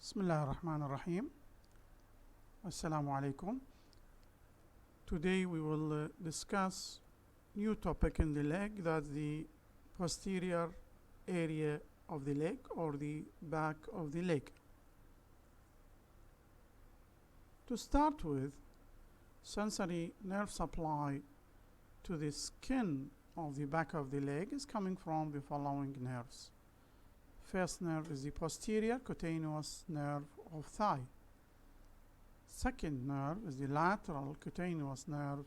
بسم الله الرحمن الرحيم. Assalamu alaikum. Today we will discuss new topic in the leg, that's the posterior area of the leg or the back of the leg. To start with, sensory nerve supply to the skin of the back of the leg is coming from the following nerves. First nerve is the posterior cutaneous nerve of thigh. Second nerve is the lateral cutaneous nerve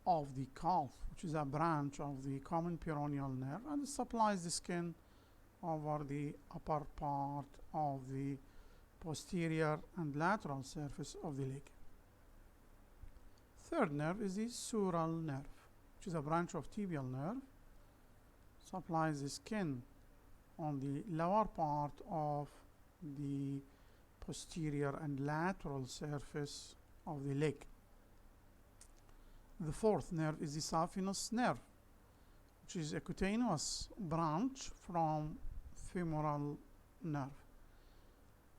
of the calf, which is a branch of the common peroneal nerve, and it supplies the skin over the upper part of the posterior and lateral surface of the leg. Third nerve is the sural nerve, which is a branch of tibial nerve, supplies the skin on the lower part of the posterior and lateral surface of the leg. The fourth nerve is the saphenous nerve, which is a cutaneous branch from femoral nerve.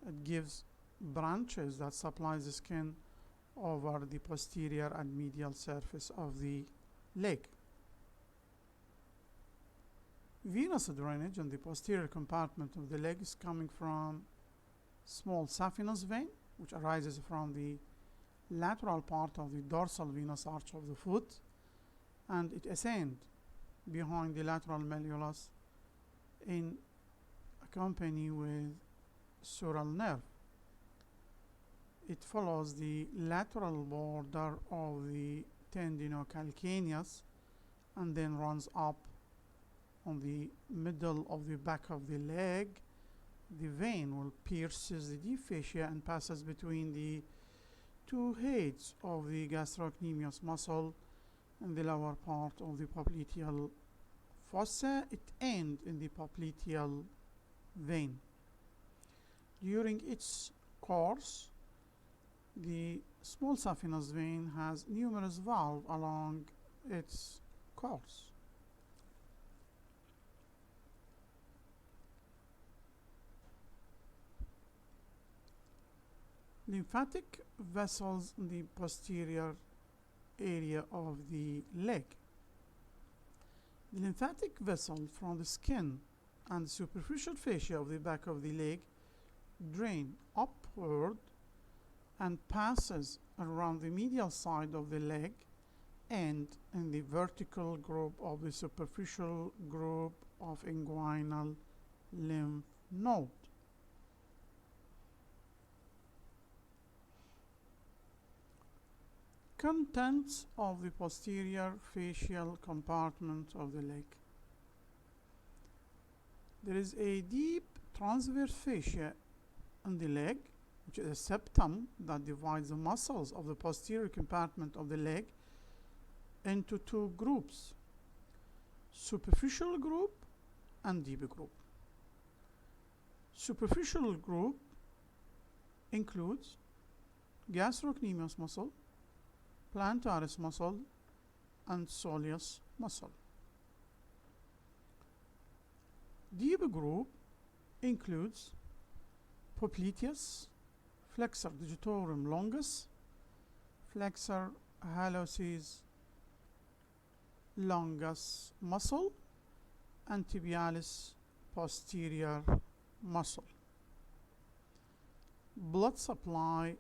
It gives branches that supplies the skin over the posterior and medial surface of the leg. Venous drainage in the posterior compartment of the leg is coming from small saphenous vein, which arises from the lateral part of the dorsal venous arch of the foot, and it ascends behind the lateral malleolus in company with sural nerve. It follows the lateral border of the tendinocalcaneus and then runs up on the middle of the back of the leg. The vein will pierces the deep fascia and passes between the two heads of the gastrocnemius muscle and the lower part of the popliteal fossa. It ends in the popliteal vein. During its course, the small saphenous vein has numerous valves along its course. Lymphatic vessels in the posterior area of the leg. The lymphatic vessel from the skin and the superficial fascia of the back of the leg drain upward and passes around the medial side of the leg and in the vertical group of the superficial group of inguinal lymph node. Contents of the posterior facial compartment of the leg. There is a deep transverse fascia on the leg, which is a septum that divides the muscles of the posterior compartment of the leg into two groups: superficial group and deep group. Superficial group includes gastrocnemius muscle, plantaris muscle, and soleus muscle. Deep group includes popliteus, flexor digitorum longus, flexor hallucis longus muscle, and tibialis posterior muscle. Blood supply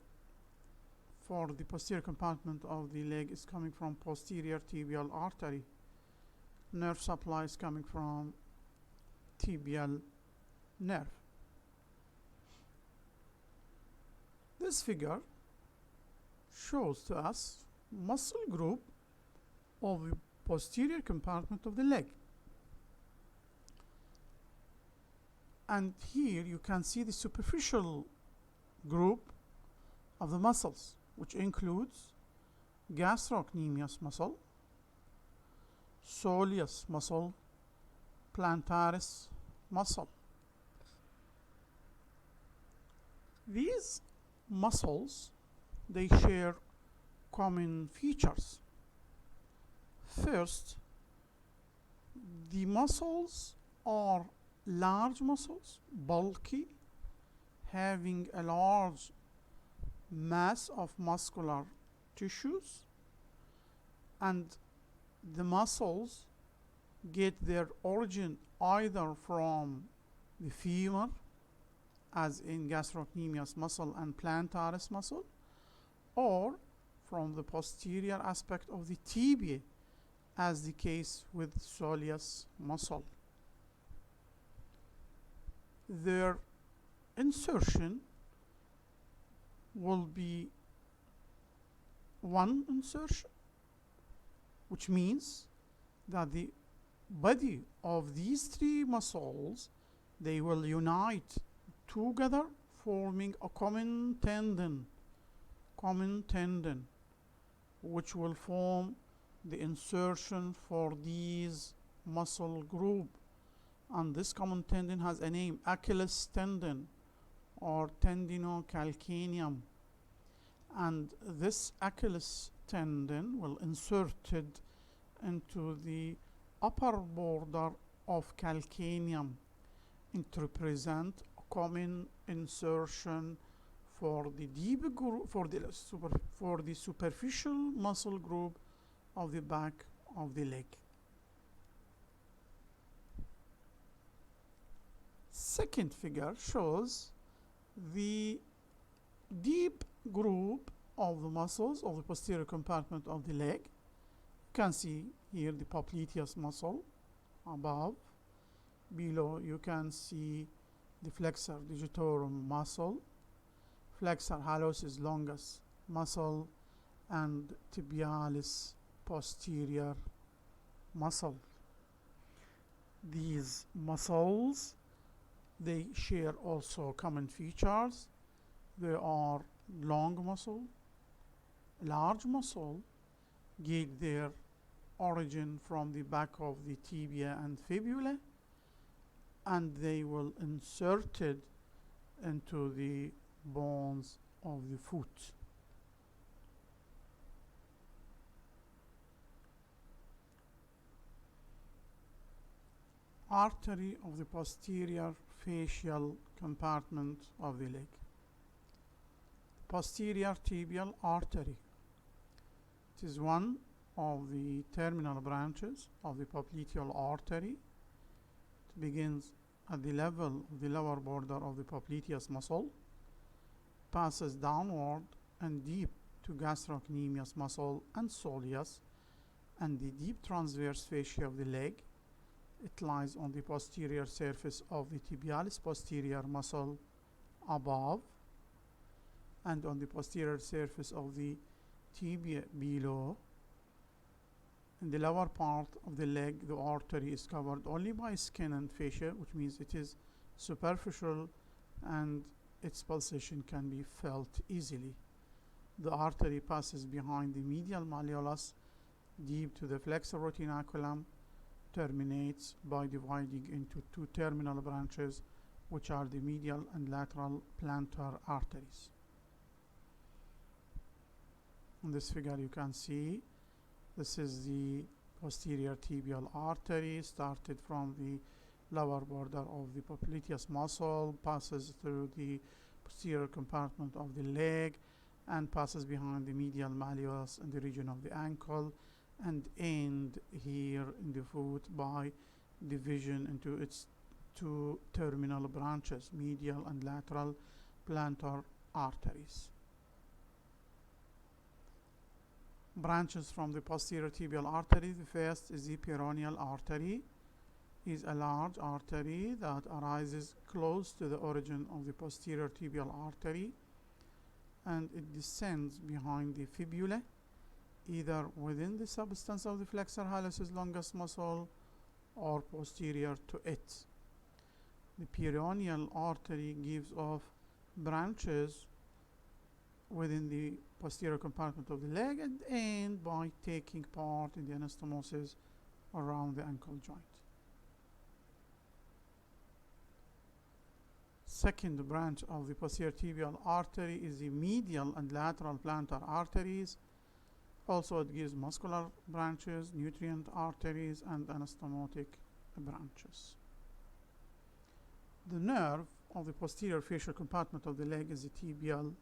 for the posterior compartment of the leg is coming from posterior tibial artery. Nerve supply is coming from tibial nerve. This figure shows to us muscle group of the posterior compartment of the leg. And here you can see the superficial group of the muscles, which includes gastrocnemius muscle, soleus muscle, plantaris muscle. These muscles, they share common features. First, the muscles are large muscles, bulky, having a large mass of muscular tissues, and the muscles get their origin either from the femur, as in gastrocnemius muscle and plantaris muscle, or from the posterior aspect of the tibia, as the case with soleus muscle. Their insertion will be one insertion, which means that the body of these three muscles, they will unite together, forming a common tendon, which will form the insertion for these muscle group. And this common tendon has a name, Achilles tendon or tendinocalcaneum. And this Achilles tendon will inserted into the upper border of calcaneum and to represent a common insertion for the deep group, for the superficial muscle group of the back of the leg. Second figure shows the deep group of the muscles of the posterior compartment of the leg. You can see here the popliteus muscle above. Below you can see the flexor digitorum muscle, flexor hallucis longus muscle, and tibialis posterior muscle. These muscles, they share also common features. They are long muscle, large muscle, get their origin from the back of the tibia and fibula, and they will inserted into the bones of the foot. Artery of the posterior facial compartment of the leg. Posterior tibial artery. It is one of the terminal branches of the popliteal artery. It begins at the level of the lower border of the popliteus muscle, passes downward and deep to gastrocnemius muscle and soleus and the deep transverse fascia of the leg. It lies on the posterior surface of the tibialis posterior muscle above and on the posterior surface of the tibia below. In the lower part of the leg, the artery is covered only by skin and fascia, which means it is superficial and its pulsation can be felt easily. The artery passes behind the medial malleolus deep to the flexor retinaculum, terminates by dividing into two terminal branches, which are the medial and lateral plantar arteries. In this figure you can see this is the posterior tibial artery, started from the lower border of the popliteus muscle, passes through the posterior compartment of the leg and passes behind the medial malleolus in the region of the ankle and end here in the foot by division into its two terminal branches, medial and lateral plantar arteries. Branches from the posterior tibial artery. The first is the peroneal artery. It is a large artery that arises close to the origin of the posterior tibial artery, and it descends behind the fibula, either within the substance of the flexor hallucis longus muscle or posterior to it. The peroneal artery gives off branches within the posterior compartment of the leg and end by taking part in the anastomosis around the ankle joint. Second branch of the posterior tibial artery is the medial and lateral plantar arteries. Also it gives muscular branches, nutrient arteries, and anastomotic branches. The nerve of the posterior facial compartment of the leg is the tibial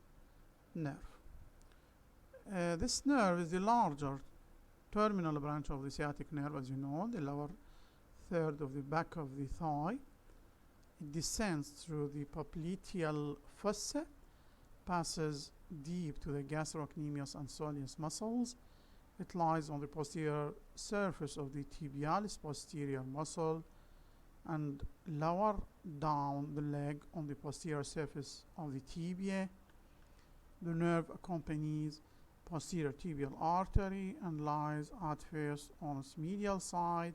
nerve. This nerve is the larger terminal branch of the sciatic nerve, as you know, the lower third of the back of the thigh. It descends through the popliteal fossa, passes deep to the gastrocnemius and soleus muscles. It lies on the posterior surface of the tibialis posterior muscle and lower down the leg on the posterior surface of the tibia. The nerve accompanies posterior tibial artery and lies at first on its medial side,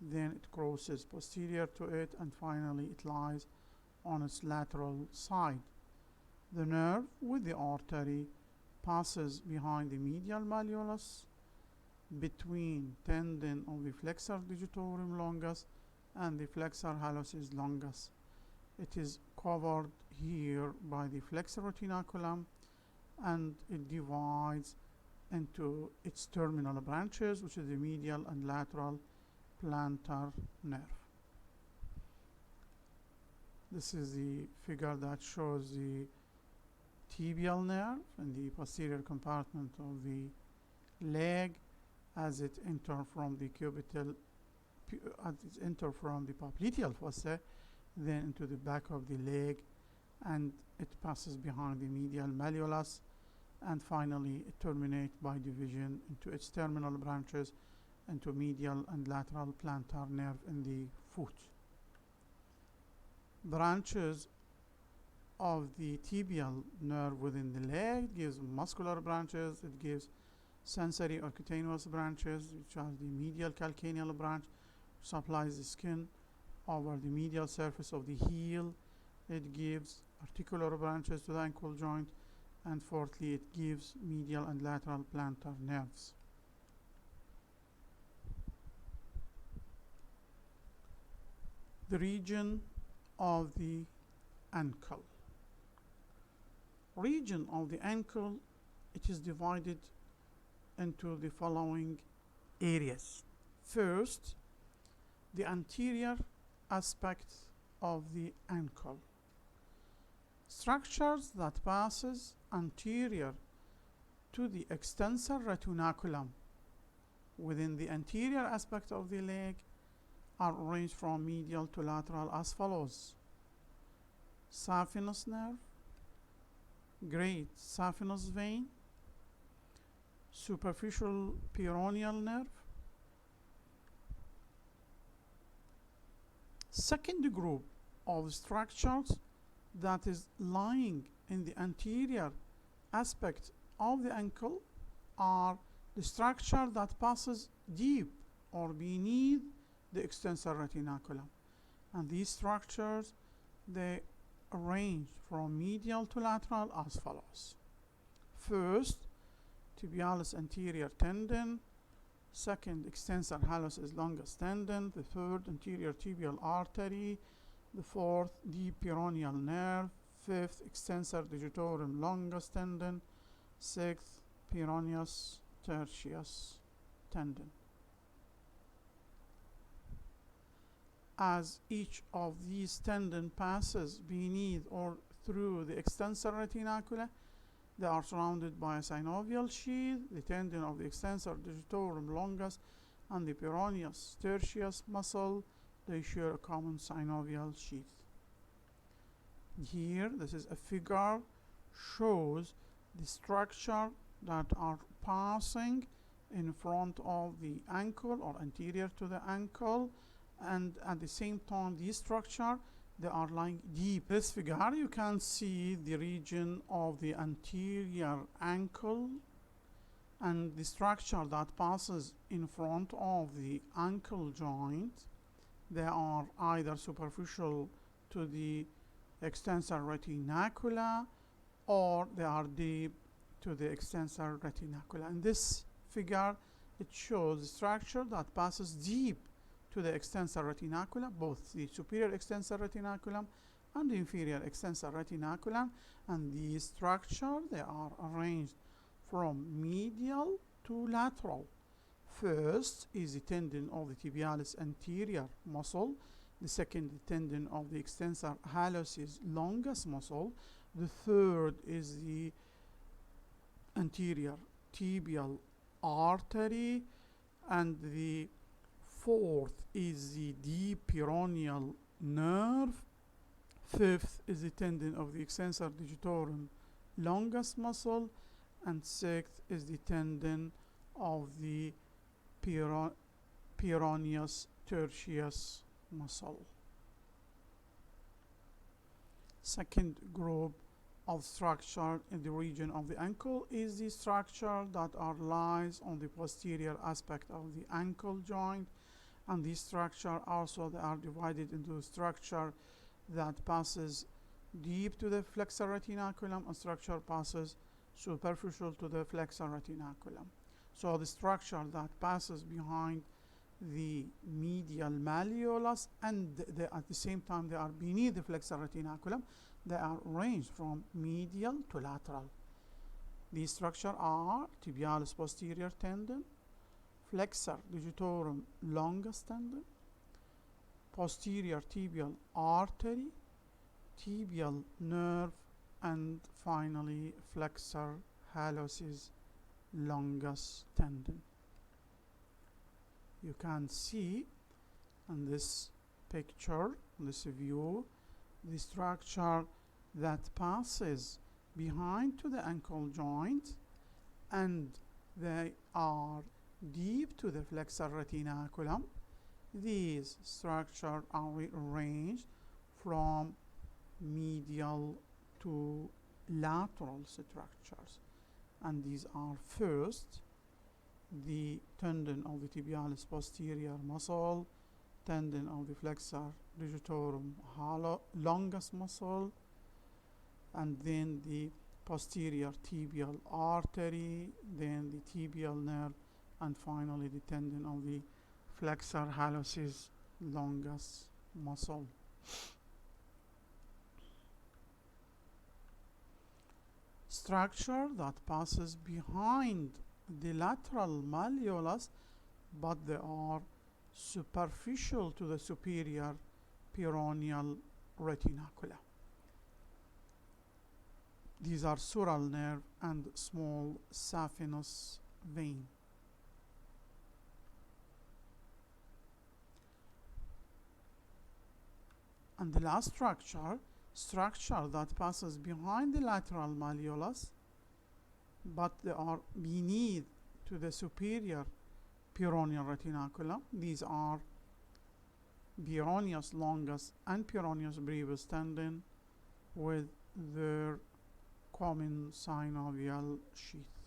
then it crosses posterior to it, and finally it lies on its lateral side. The nerve with the artery passes behind the medial malleolus between tendon of the flexor digitorum longus and the flexor hallucis longus. It is covered here by the flexor retinaculum, and it divides into its terminal branches, which is the medial and lateral plantar nerve. This is the figure that shows the tibial nerve and the posterior compartment of the leg as it enters from the cubital, from the popliteal fossa, then into the back of the leg, and it passes behind the medial malleolus, and finally it terminates by division into its terminal branches into medial and lateral plantar nerve in the foot. Branches of the tibial nerve within the leg gives muscular branches. It gives sensory or cutaneous branches, which are the medial calcaneal branch, which supplies the skin over the medial surface of the heel. It gives articular branches to the ankle joint, and fourthly, it gives medial and lateral plantar nerves. The region of the ankle. Region of the ankle, it is divided into the following areas. First, the anterior aspect of the ankle. Structures that passes anterior to the extensor retinaculum within the anterior aspect of the leg are arranged from medial to lateral as follows: saphenous nerve, great saphenous vein, superficial peroneal nerve. Second group of structures that is lying in the anterior aspect of the ankle are the structure that passes deep or beneath the extensor retinaculum, and these structures, they arrange from medial to lateral as follows: first, tibialis anterior tendon; second, extensor hallucis longus tendon; the third, anterior tibial artery; the fourth, deep peroneal nerve; fifth, extensor digitorum longus tendon; sixth, peroneus tertius tendon. As each of these tendons passes beneath or through the extensor retinacula, they are surrounded by a synovial sheath. The tendon of the extensor digitorum longus and the peroneus tertius muscle, they share a common synovial sheath. Here, this is a figure, shows the structure that are passing in front of the ankle or anterior to the ankle, and at the same time these structure, they are lying deep. This figure, you can see the region of the anterior ankle and the structure that passes in front of the ankle joint. They are either superficial to the extensor retinacula or they are deep to the extensor retinacula. In this figure, it shows the structure that passes deep to the extensor retinacula, both the superior extensor retinaculum and the inferior extensor retinaculum, and these structures, they are arranged from medial to lateral. First is the tendon of the tibialis anterior muscle. The second, the tendon of the extensor hallucis longus muscle. The third is the anterior tibial artery, and the fourth is the deep peroneal nerve. Fifth is the tendon of the extensor digitorum longus muscle, and sixth is the tendon of the peroneus tertius muscle. Second group of structure in the region of the ankle is the structure that lies on the posterior aspect of the ankle joint, and these structure also they are divided into structure that passes deep to the flexor retinaculum and structure passes superficial to the flexor retinaculum. So the structure that passes behind the medial malleolus and at the same time they are beneath the flexor retinaculum, they are ranged from medial to lateral. These structures are tibialis posterior tendon, flexor digitorum longus tendon, posterior tibial artery, tibial nerve, and finally flexor hallucis longus tendon. You can see in this picture, this view, the structure that passes behind to the ankle joint, and they are deep to the flexor retinaculum. These structures are arranged from medial to lateral structures, and these are first the tendon of the tibialis posterior muscle, tendon of the flexor digitorum longus muscle, and then the posterior tibial artery, then the tibial nerve, and finally the tendon of the flexor hallucis longus muscle. Structure that passes behind the lateral malleolus, but they are superficial to the superior peroneal retinacula. These are sural nerve and small saphenous vein. And the last structure that passes behind the lateral malleolus, but they are beneath to the superior peroneal retinaculum. These are peroneus longus and peroneus brevis tendon with their common synovial sheath.